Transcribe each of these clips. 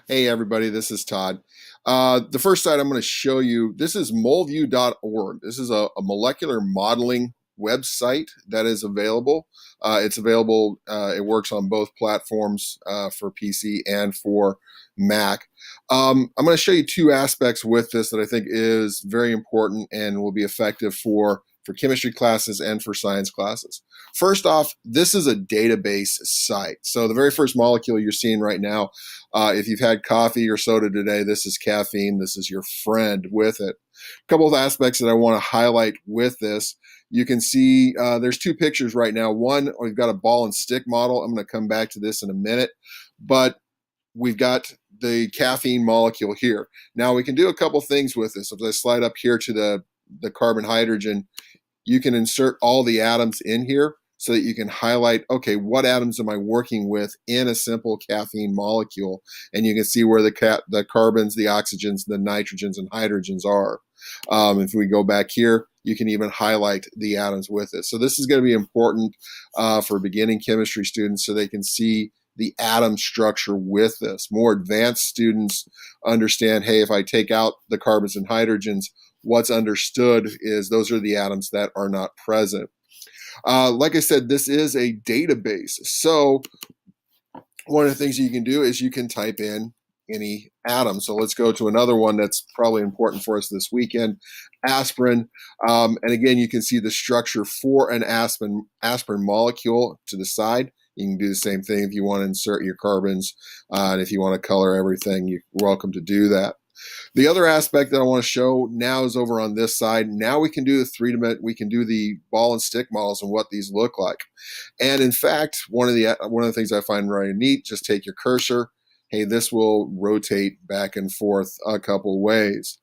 Hey everybody, this is Todd. The first site I'm going to show you, this is moleview.org. This is a molecular modeling website that is available. It's available, it works on both platforms for PC and for Mac. I'm going to show you two aspects with this that I think is very important and will be effective for chemistry classes and for science classes. First off, this is a database site. So the very first molecule you're seeing right now, if you've had coffee or soda today, this is caffeine. This is your friend with it. A couple of aspects that I want to highlight with this. You can see there's two pictures right now. One, we've got a ball and stick model. I'm going to come back to this in a minute, but we've got the caffeine molecule here. Now we can do a couple things with this. If I slide up here to the carbon hydrogen, you can insert all the atoms in here so that you can highlight, okay, what atoms am I working with in a simple caffeine molecule? And you can see where the carbons, the oxygens, the nitrogens, and hydrogens are. If we go back here, you can even highlight the atoms with it. So this is going to be important for beginning chemistry students so they can see the atom structure with this. More advanced students understand, hey, if I take out the carbons and hydrogens, what's understood is those are the atoms that are not present. Like I said, this is a database. So one of the things you can do is you can type in any atom. So let's go to another one that's probably important for us this weekend, aspirin. And again, you can see the structure for an aspirin molecule to the side. You can do the same thing if you want to insert your carbons, and if you want to color everything, you're welcome to do that. The other aspect that I want to show now is over on this side. Now we can do the three-dimensional, we can do the ball and stick models and what these look like. And in fact, one of the things I find really neat, just take your cursor. Hey, this will rotate back and forth a couple ways.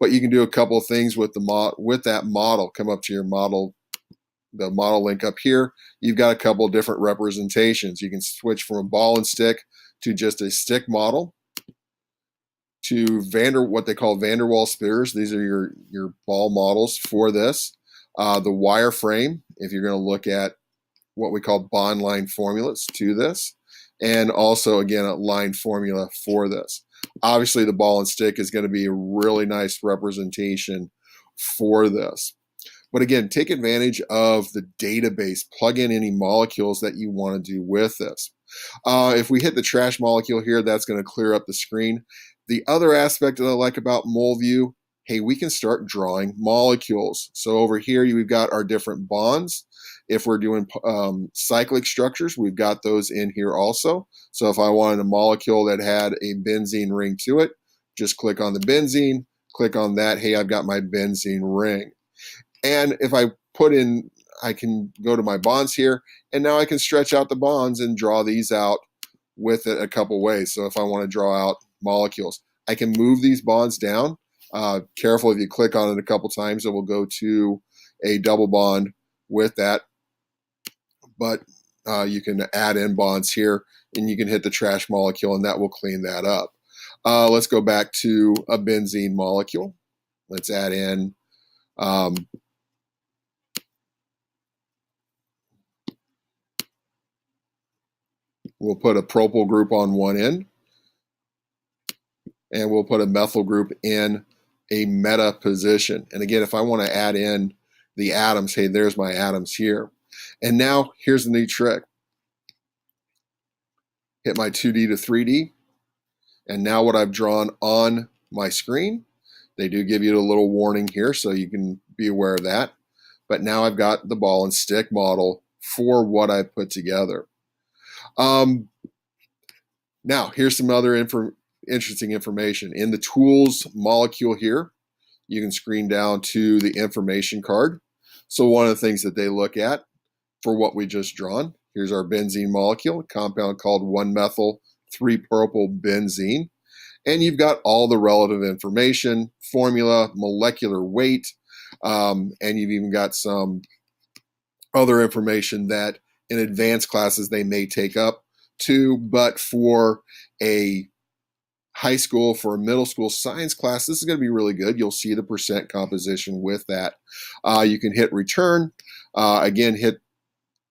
But you can do a couple of things with that model. Come up to your model, the model link up here. You've got a couple of different representations. You can switch from a ball and stick to just a stick model, to what they call van der Waals spheres. These are your ball models for this. The wireframe, if you're going to look at what we call bond line formulas to this, and also again a line formula for this. Obviously the ball and stick is going to be a really nice representation for this. But again, take advantage of the database, plug in any molecules that you want to do with this. If we hit the trash molecule here, that's going to clear up the screen. The other aspect that I like about MolView, hey, we can start drawing molecules. So over here, we've got our different bonds. If we're doing cyclic structures, we've got those in here also. So if I wanted a molecule that had a benzene ring to it, just click on the benzene, click on that. Hey, I've got my benzene ring. And if I I can go to my bonds here, and now I can stretch out the bonds and draw these out with it a couple ways. So if I want to draw out molecules, I can move these bonds down. Careful, if you click on it a couple times, it will go to a double bond with that. But you can add in bonds here, and you can hit the trash molecule, and that will clean that up. Let's go back to a benzene molecule. Let's add in we'll put a propyl group on one end, and we'll put a methyl group in a meta position. And again, if I want to add in the atoms, hey, there's my atoms here. And now here's the neat trick. Hit my 2D to 3D. And now what I've drawn on my screen, they do give you a little warning here, so you can be aware of that. But now I've got the ball and stick model for what I've put together. Now, here's some other interesting information. In the tools molecule here, you can screen down to the information card. So one of the things that they look at for what we just drawn, here's our benzene molecule, a compound called 1-methyl-3-propyl benzene. And you've got all the relative information, formula, molecular weight, and you've even got some other information that in advanced classes they may take up too, but for a high school, for a middle school science class, this is going to be really good. You'll see the percent composition with that. You can hit return. Again, hit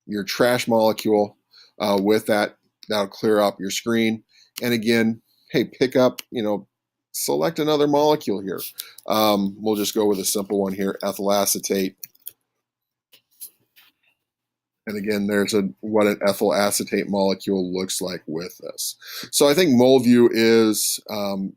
your trash molecule with that. That'll clear up your screen. And again, hey, pick up, select another molecule here. We'll just go with a simple one here, ethyl acetate. And again, there's what an ethyl acetate molecule looks like with this. So I think MolView is,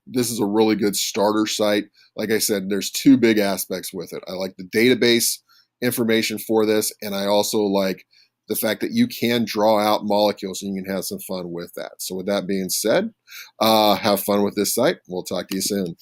this is a really good starter site. Like I said, there's two big aspects with it. I like the database information for this, and I also like the fact that you can draw out molecules and you can have some fun with that. So with that being said, have fun with this site. We'll talk to you soon.